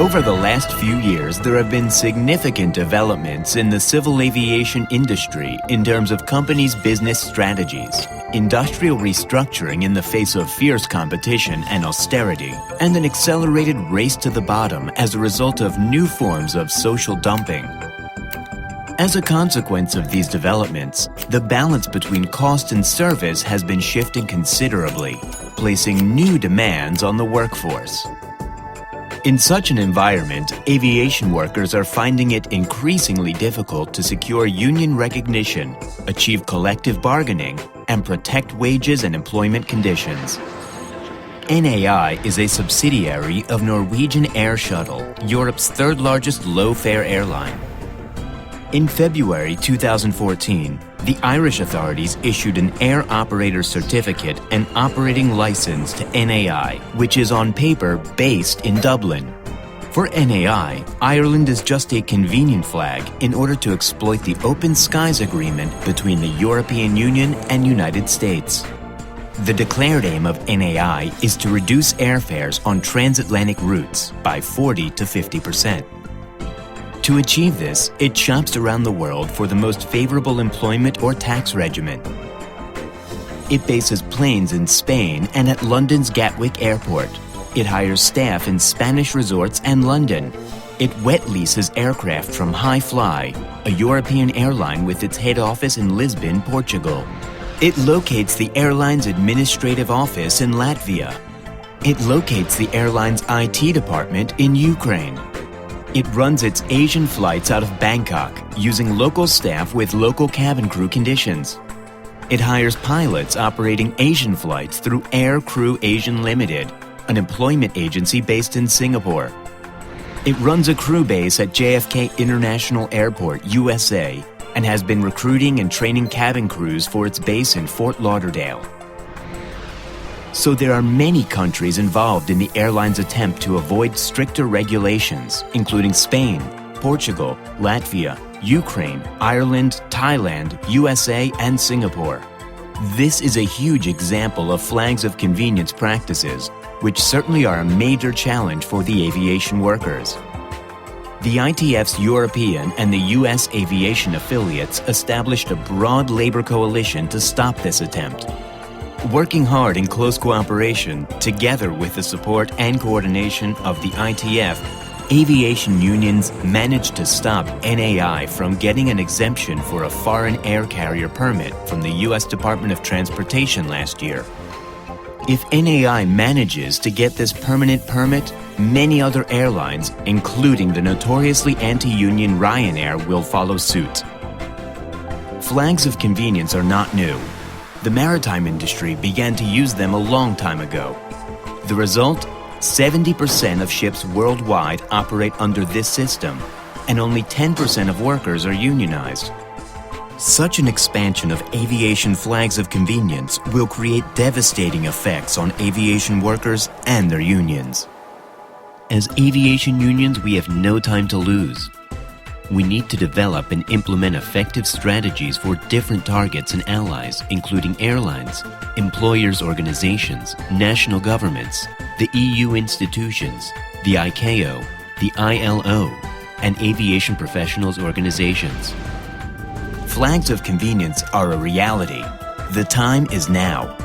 Over the last few years, there have been significant developments in the civil aviation industry in terms of companies' business strategies, industrial restructuring in the face of fierce competition and austerity, and an accelerated race to the bottom as a result of new forms of social dumping. As a consequence of these developments, the balance between cost and service has been shifting considerably, placing new demands on the workforce. In such an environment, aviation workers are finding it increasingly difficult to secure union recognition, achieve collective bargaining, and protect wages and employment conditions. NAI is a subsidiary of Norwegian Air Shuttle, Europe's third-largest low-fare airline. In February 2014, the Irish authorities issued an Air Operator Certificate and Operating License to NAI, which is on paper based in Dublin. For NAI, Ireland is just a convenient flag in order to exploit the Open Skies Agreement between the European Union and United States. The declared aim of NAI is to reduce airfares on transatlantic routes by 40 to 50%. To achieve this, it shops around the world for the most favorable employment or tax regimen. It bases planes in Spain and at London's Gatwick Airport. It hires staff in Spanish resorts and London. It wet leases aircraft from High Fly, a European airline with its head office in Lisbon, Portugal. It locates the airline's administrative office in Latvia. It locates the airline's IT department in Ukraine. It runs its Asian flights out of Bangkok, using local staff with local cabin crew conditions. It hires pilots operating Asian flights through Air Crew Asian Limited, an employment agency based in Singapore. It runs a crew base at JFK International Airport, USA, and has been recruiting and training cabin crews for its base in Fort Lauderdale. So there are many countries involved in the airline's attempt to avoid stricter regulations, including Spain, Portugal, Latvia, Ukraine, Ireland, Thailand, USA, and Singapore. This is a huge example of flags of convenience practices, which certainly are a major challenge for the aviation workers. The ITF's European and the US aviation affiliates established a broad labor coalition to stop this attempt. Working hard in close cooperation, together with the support and coordination of the ITF, aviation unions managed to stop NAI from getting an exemption for a foreign air carrier permit from the US Department of Transportation last year. If NAI manages to get this permanent permit, many other airlines, including the notoriously anti-union Ryanair, will follow suit. Flags of convenience are not new. The maritime industry began to use them a long time ago. The result? 70% of ships worldwide operate under this system, and only 10% of workers are unionized. Such an expansion of aviation flags of convenience will create devastating effects on aviation workers and their unions. As aviation unions, we have no time to lose. We need to develop and implement effective strategies for different targets and allies, including airlines, employers' organizations, national governments, the EU institutions, the ICAO, the ILO, and aviation professionals' organizations. Flags of convenience are a reality. The time is now.